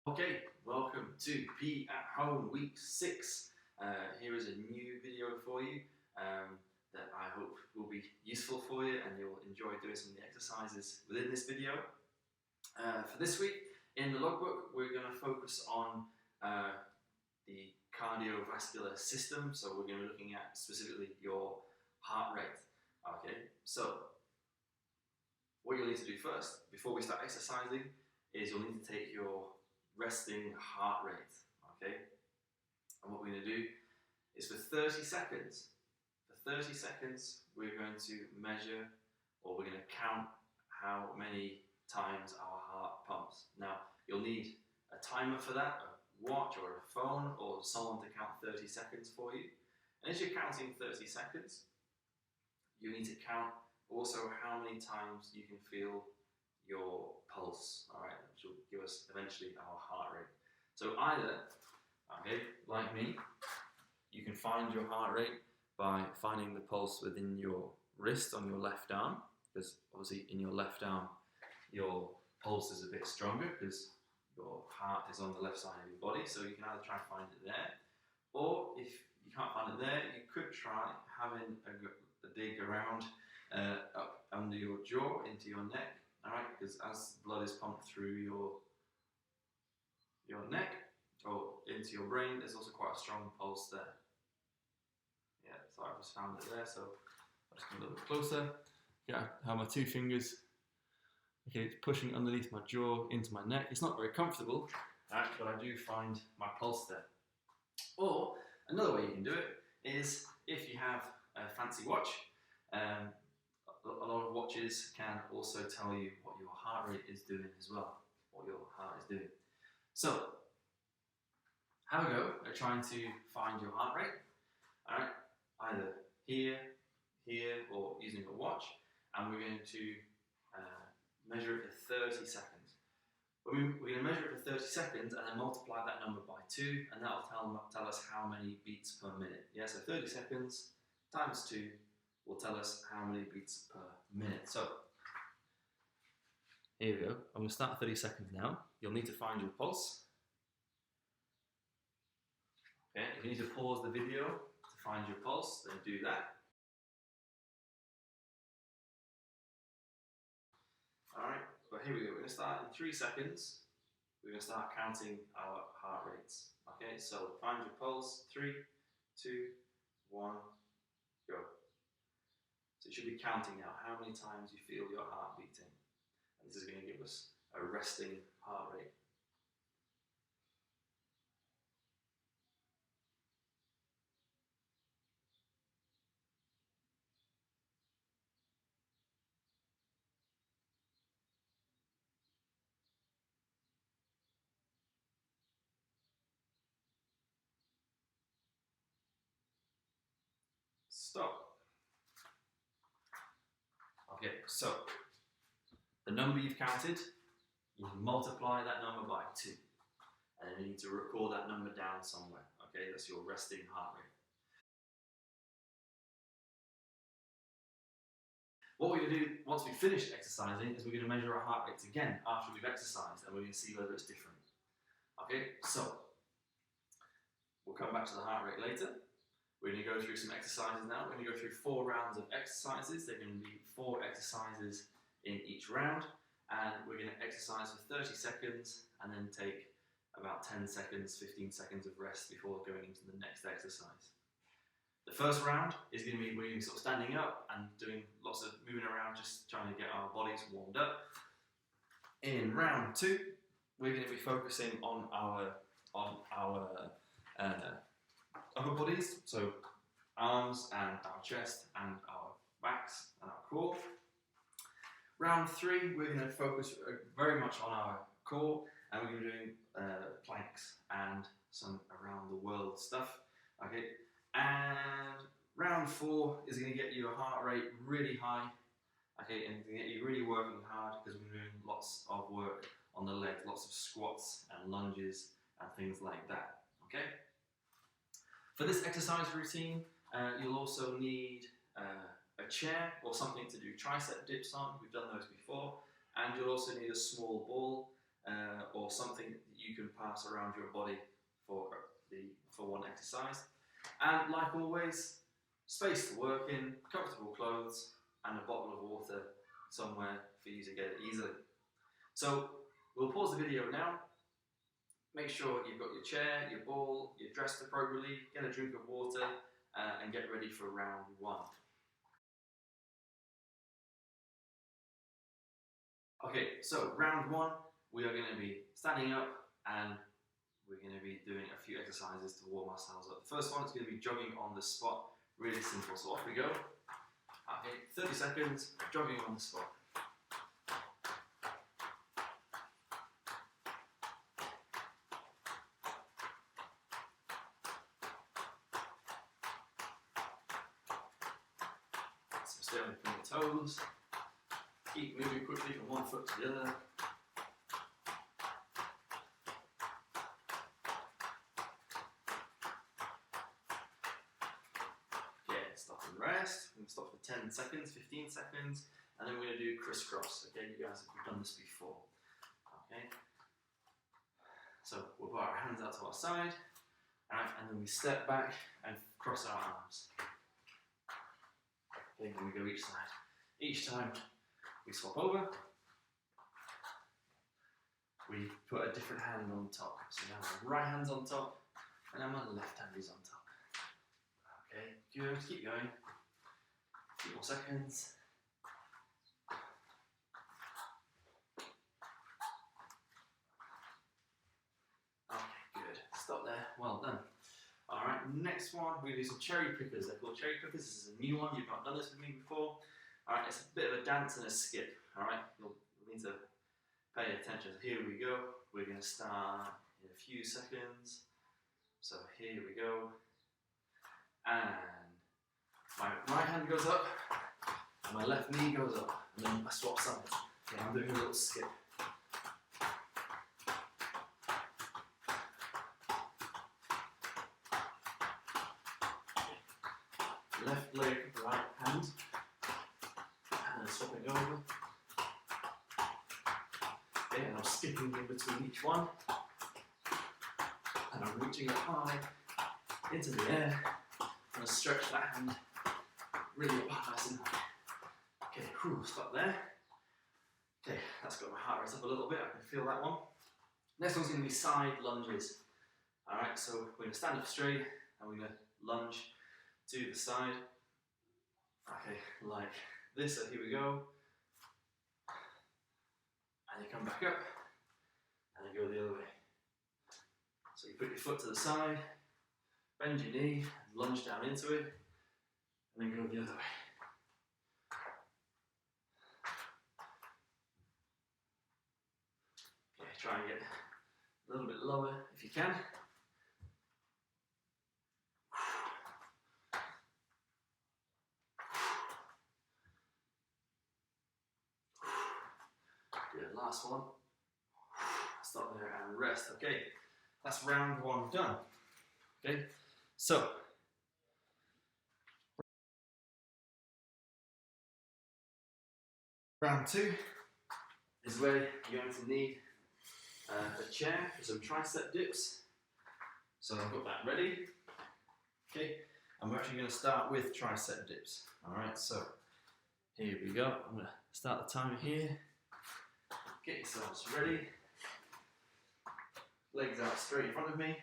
Okay, welcome to Be at Home Week 6. Here is a new video for you that I hope will be useful for you and you'll enjoy doing some of the exercises within this video. For this week, in the logbook, we're going to focus on the cardiovascular system. So we're going to be looking at specifically your heart rate. Okay, so what you'll need to do first, before we start exercising, is you'll need to take your resting heart rate, okay? And what we're going to do is for 30 seconds, we're going to measure, or we're going to count how many times our heart pumps. Now, you'll need a timer for that, a watch or a phone, or someone to count 30 seconds for you. And as you're counting 30 seconds, you need to count also how many times you can feel your pulse, all right, which will give us eventually our heart rate. So either, okay, like me, you can find your heart rate by finding the pulse within your wrist on your left arm, because obviously in your left arm, your pulse is a bit stronger because your heart is on the left side of your body, so you can either try and find it there, or if you can't find it there, you could try having a dig around up under your jaw into your neck. Alright, because as blood is pumped through your neck or into your brain, there's also quite a strong pulse there. Yeah, so I just found it there, so I'll just come a little bit closer. Yeah, I have my two fingers. Okay, it's pushing underneath my jaw into my neck. It's not very comfortable, right, but I do find my pulse there. Or another way you can do it is if you have a fancy watch. A lot of watches can also tell you what your heart rate is doing as well, what your heart is doing. So, have a go at trying to find your heart rate, all right, either here, or using a watch, and we're going to measure it for 30 seconds. We're going to measure it for 30 seconds and then multiply that number by 2, and that'll tell us how many beats per minute. Yeah, so 30 seconds times 2 will tell us how many beats per minute. So, here we go. I'm going to start 30 seconds now. You'll need to find your pulse. Okay, if you need to pause the video to find your pulse, then do that. Alright, but here we go. We're going to start in 3 seconds. We're going to start counting our heart rates. Okay, so find your pulse. 3, 2, 1, go. So it should be counting now how many times you feel your heart beating. And this is going to give us a resting heart rate. Stop. Okay, so the number you've counted, you multiply that number by 2. And then you need to record that number down somewhere. Okay, that's your resting heart rate. What we're going to do once we finish exercising is we're going to measure our heart rates again after we've exercised, and we're going to see whether it's different. Okay, so we'll come back to the heart rate later. We're going to go through some exercises now. We're going to go through 4 rounds of exercises. They're going to be 4 exercises in each round, and we're going to exercise for 30 seconds and then take about 10 seconds, 15 seconds of rest before going into the next exercise. The first round is going to be we're sort of standing up and doing lots of moving around, just trying to get our bodies warmed up. In round 2, we're going to be focusing on our upper bodies, so arms and our chest and our backs and our core. Round 3, we're going to focus very much on our core, and we're going to be doing planks and some around the world stuff. Okay, and round 4 is going to get your heart rate really high. Okay, and it's going to get you really working hard because we're doing lots of work on the legs, lots of squats and lunges and things like that. Okay. For this exercise routine, you'll also need a chair or something to do tricep dips on. We've done those before. And you'll also need a small ball or something that you can pass around your body for one exercise. And like always, space to work in, comfortable clothes, and a bottle of water somewhere for you to get it easily. So we'll pause the video now. Make sure you've got your chair, your ball, you're dressed appropriately, get a drink of water, and get ready for round one. Okay, so round one, we are going to be standing up and we're going to be doing a few exercises to warm ourselves up. The first one is going to be jogging on the spot. Really simple. So off we go. Okay, 30 seconds, jogging on the spot. So stay on your toes. Keep moving quickly from one foot to the other. Stop and rest. We're going to stop for 10 seconds, 15 seconds, and then we're going to do crisscross. Okay, you guys have done this before. Okay, so we'll put our hands out to our side, and then we step back and cross our arms. Okay, then we go each side. Each time we swap over, we put a different hand on top. So now my right hand's on top, and now my left hand is on top. Okay, good, keep going. A few more seconds. Okay, good. Stop there. Well done. Alright, next one, we're going to do some cherry pickers. They're called cherry pickers. This is a new one. You've not done this with me before. Alright, it's a bit of a dance and a skip. Alright, you'll need to pay attention. So here we go. We're going to start in a few seconds. So here we go. And my right hand goes up, and my left knee goes up, and then I swap sides. Okay, I'm doing a little skip. Left leg, right hand, and then swapping over. Okay, and I'm skipping in between each one, and I'm reaching up high into the air. I'm going to stretch that hand really up high and high. Okay, whew, stop there. Okay, that's got my heart rate up a little bit, I can feel that one. Next one's going to be side lunges. Alright, so we're going to stand up straight and we're going to lunge to the side. Okay, like this, so here we go. And you come back up and you go the other way. So you put your foot to the side, bend your knee, lunge down into it, and then go the other way. Okay, try and get a little bit lower if you can. Good, last one. Stop there and rest. Okay, that's round one done. Okay, so round two is where you're going to need a chair for some tricep dips. So I've got that ready. Okay, and we're actually going to start with tricep dips. Alright, so here we go. I'm going to start the timer here. Get yourselves ready. Legs out straight in front of me.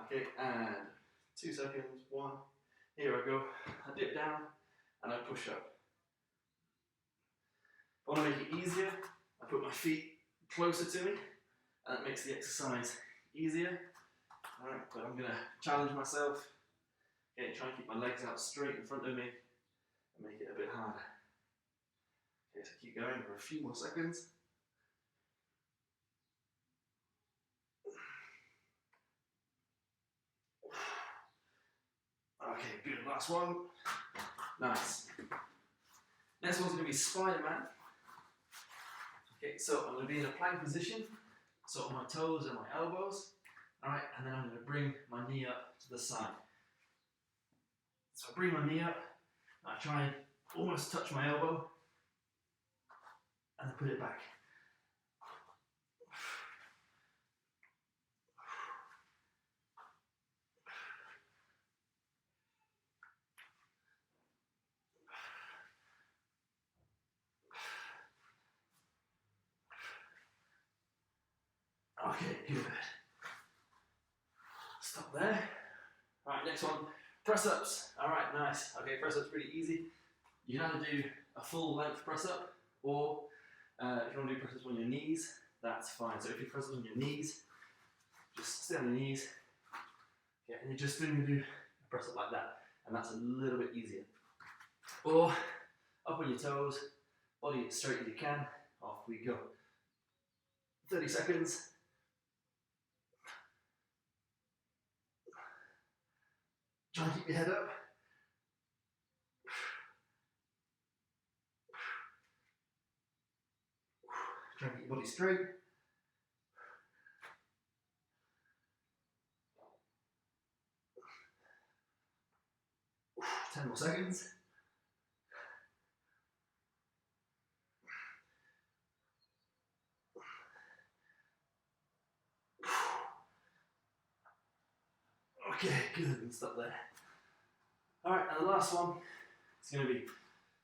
Okay, and 2 seconds. 1. Here I go. I dip down and I push up. If I want to make it easier, I put my feet closer to me, and that makes the exercise easier. Alright, but I'm going to challenge myself. Okay, try and keep my legs out straight in front of me and make it a bit harder. Okay, so keep going for a few more seconds. Okay, good. Last one. Nice. Next one's going to be Spider-Man. Okay, so I'm going to be in a plank position, so on my toes and my elbows. Alright, and then I'm going to bring my knee up to the side. So I bring my knee up, and I try and almost touch my elbow, and then put it back. Okay, good. Stop there. Alright, next one, press ups. Alright, nice. Okay, press ups pretty easy. You can either do a full length press up, or if you want to do press ups on your knees, that's fine. So if you press ups on your knees, just stay on your knees. Okay, and you're just going to do a press up like that, and that's a little bit easier. Or up on your toes, body as straight as you can. Off we go. 30 seconds. Try and keep your head up. Try and keep your body straight. Ten more seconds. Okay, good, and stop there. Alright, and the last one is going to be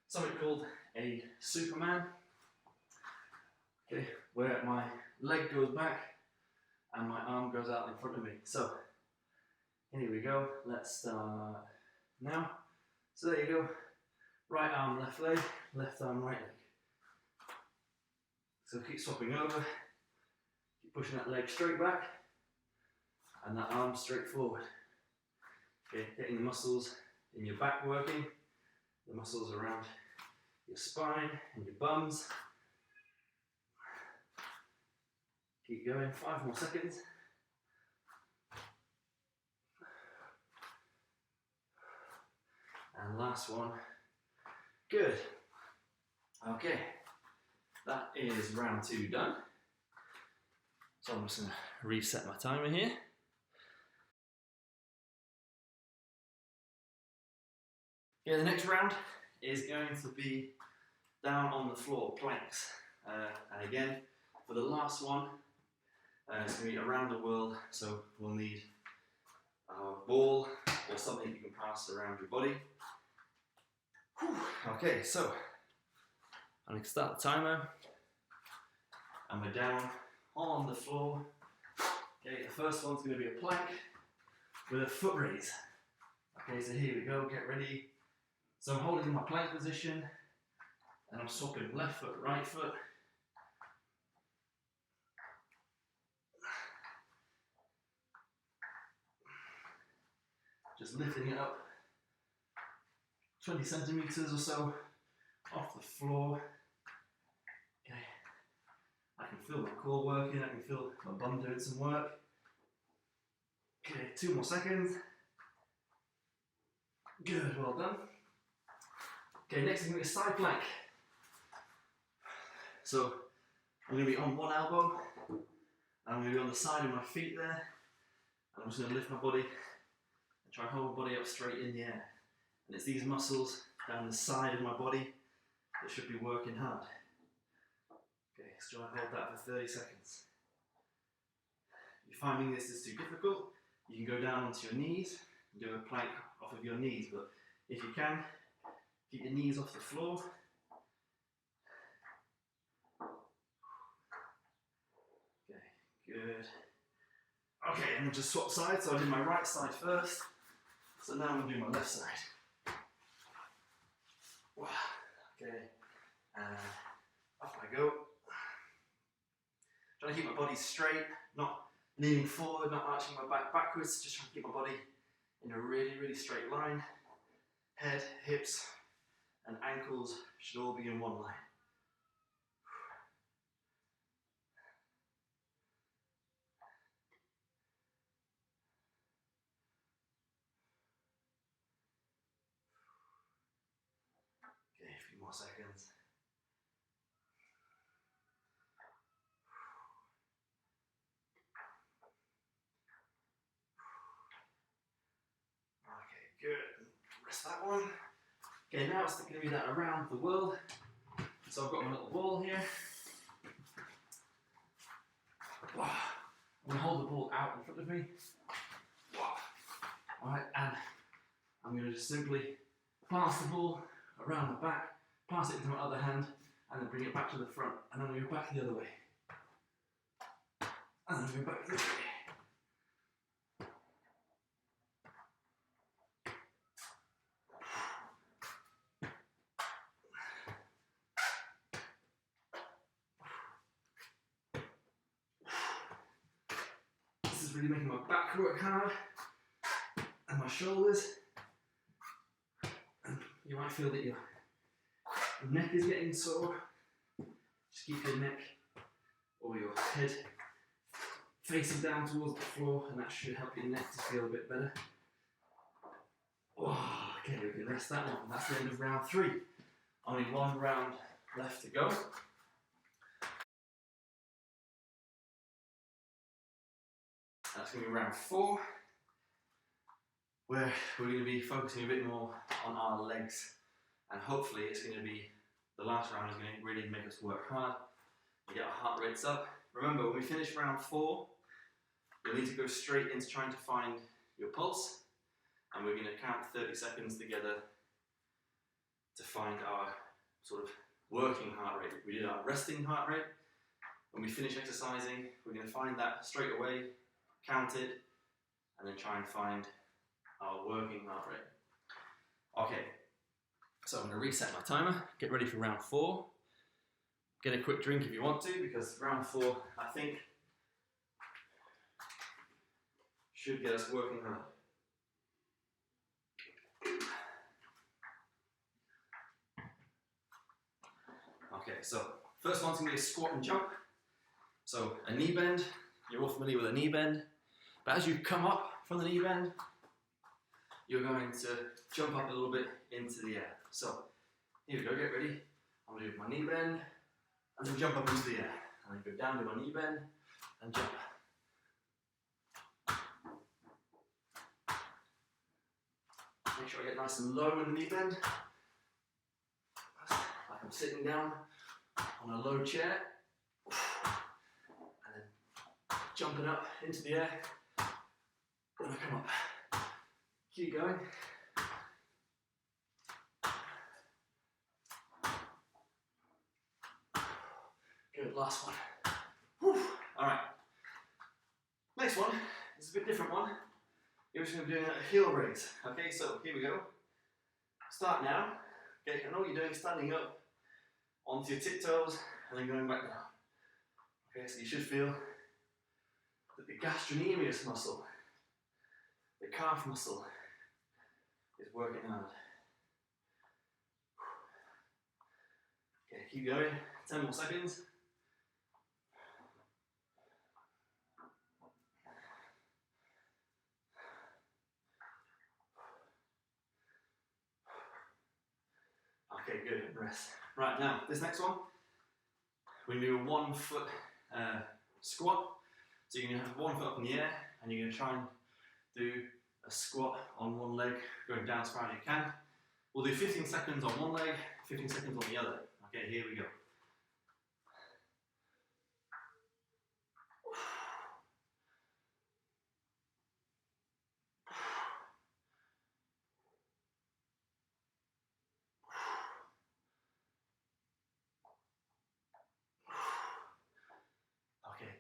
something called a Superman. Okay, where my leg goes back and my arm goes out in front of me. So, here we go, let's start now. So there you go, right arm, left leg, left arm, right leg. So keep swapping over, keep pushing that leg straight back and that arm straight forward. Okay, getting the muscles in your back working, the muscles around your spine and your bums. Keep going, 5 more seconds. And last one. Good. Okay, that is round 2 done. So I'm just going to reset my timer here. Okay, the next round is going to be down on the floor, planks. And again, for the last one, it's going to be around the world, so we'll need a ball or something you can pass around your body. Whew. Okay, so I'm going to start the timer, and we're down on the floor. Okay, the first one's going to be a plank with a foot raise. Okay, so here we go, get ready. So I'm holding in my plank position, and I'm swapping left foot, right foot. Just lifting it up 20 centimeters or so off the floor. Okay, I can feel my core working, I can feel my bum doing some work. Okay, 2 more seconds. Good, well done. Okay, next is going to be a side plank. So I'm going to be on one elbow, and I'm going to be on the side of my feet there, and I'm just going to lift my body and try and hold my body up straight in the air. And it's these muscles down the side of my body that should be working hard. Okay, so try and hold that for 30 seconds. If you're finding this is too difficult, you can go down onto your knees and do a plank off of your knees, but if you can, keep your knees off the floor. Okay, good. Okay, and then just swap sides. So I did my right side first. So now I'm going to do my left side. Okay, and off I go. Trying to keep my body straight, not leaning forward, not arching my back backwards, just trying to keep my body in a really, really straight line. Head, hips, and ankles should all be in one line. Okay, a few more seconds. Okay, good. Rest that one. Okay, now it's going to be that around the world. So I've got my little ball here. I'm going to hold the ball out in front of me. Alright, and I'm going to just simply pass the ball around my back, pass it into my other hand, and then bring it back to the front, and then I'm going to go back the other way. And then go back this way. This is really making my back work hard and my shoulders. And you might feel that your neck is getting sore. Just keep your neck or your head facing down towards the floor, and that should help your neck to feel a bit better. Oh, okay, we can rest that one. That's the end of round 3. Only one round left to go. That's going to be round 4, where we're going to be focusing a bit more on our legs, and hopefully it's going to be, the last round is going to really make us work hard and get our heart rates up. Remember, when we finish round 4, you'll need to go straight into trying to find your pulse, and we're going to count 30 seconds together to find our sort of working heart rate. We did our resting heart rate. When we finish exercising, we're going to find that straight away, count it, and then try and find our working heart rate. Okay, so I'm going to reset my timer, get ready for round 4. Get a quick drink if you want to, because round 4, I think, should get us working hard. Okay, so first one's going to be a squat and jump. So a knee bend, you're all familiar with a knee bend, but as you come up from the knee bend, you're going to jump up a little bit into the air. So here we go, get ready. I'm going to do my knee bend, and then jump up into the air. And then go down to my knee bend, and jump. Make sure I get nice and low in the knee bend. Like I'm sitting down on a low chair. And then jumping up into the air. And I come up. Keep going. Good, last one. Whew. All right. Next one is a bit different one. You're just going to be doing a heel raise. Okay, so here we go. Start now. Okay, I know what you're doing, standing up onto your tiptoes and then going back down. Okay, so you should feel that the gastrocnemius muscle, the calf muscle, is working hard. Okay, keep going. 10 more seconds. Okay, good, and rest. Right, now, this next one, we're going to do a 1 foot squat. So you're going to have 1 foot up in the air, and you're going to try and do a squat on one leg, going down as far as you can. We'll do 15 seconds on one leg, 15 seconds on the other. Okay, here we go.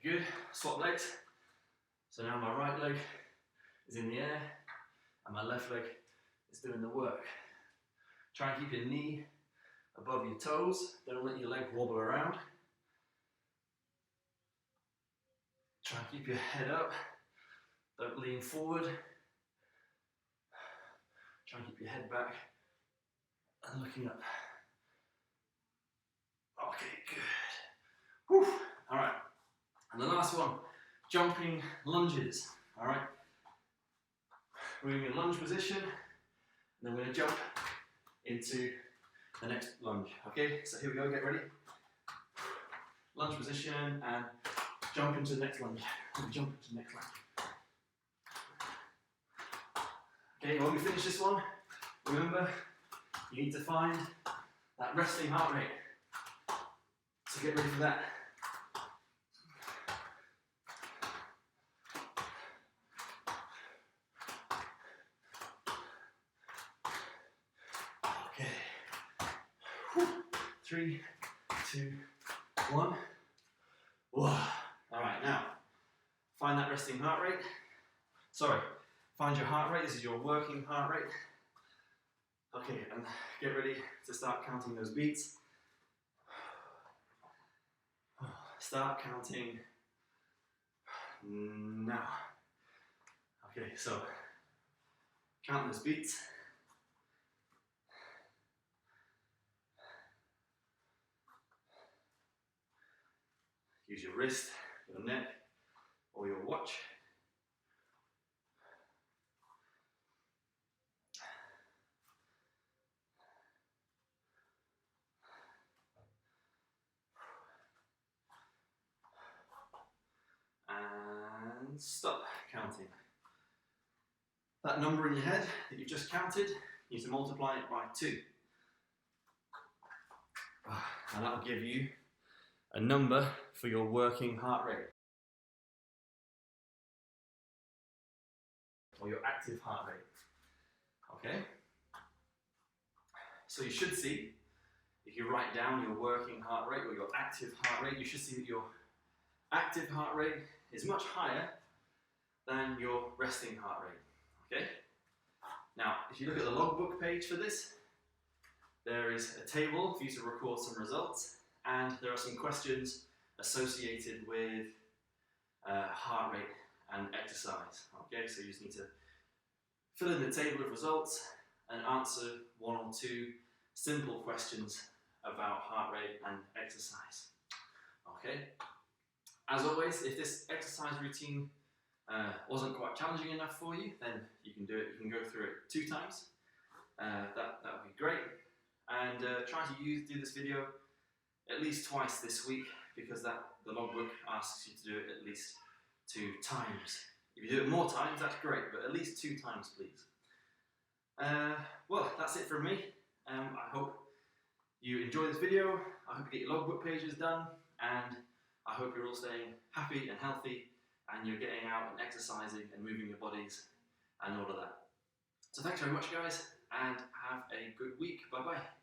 Good, swap legs. So now my right leg is in the air and my left leg is doing the work. Try and keep your knee above your toes. Don't let your leg wobble around. Try and keep your head up. Don't lean forward. Try and keep your head back and looking up. Okay, good. Whew. All right. And the last one, jumping lunges, all right? We're in a lunge position, and then we're going to jump into the next lunge, okay? So here we go, get ready. Lunge position, and jump into the next lunge, and jump into the next lunge. Okay, when we finish this one, remember, you need to find that resting heart rate. So get ready for that. Okay. 3, 2, 1. Whoa. All right, now find that resting heart rate. Sorry, find your heart rate. This is your working heart rate. Okay, and get ready to start counting those beats. Start counting now. Okay, so count those beats. Use your wrist, your neck, or your watch. And stop counting. That number in your head that you've just counted, you need to multiply it by 2. And that'll give you a number for your working heart rate, or your active heart rate. Okay? So you should see, if you write down your working heart rate or your active heart rate, you should see that your active heart rate is much higher than your resting heart rate. Okay? Now, if you look at the logbook page for this, there is a table for you to record some results, and there are some questions associated with heart rate and exercise. Okay, so you just need to fill in the table of results and answer 1 or 2 simple questions about heart rate and exercise. Okay. As always, if this exercise routine wasn't quite challenging enough for you, then you can do it. You can go through it 2 times. That would be great. And try to do this video at least twice this week, because the logbook asks you to do it at least 2 times. If you do it more times, that's great, but at least 2 times, please. Well, that's it from me. I hope you enjoy this video. I hope you get your logbook pages done, and I hope you're all staying happy and healthy, and you're getting out and exercising and moving your bodies and all of that. So thanks very much, guys, and have a good week. Bye-bye.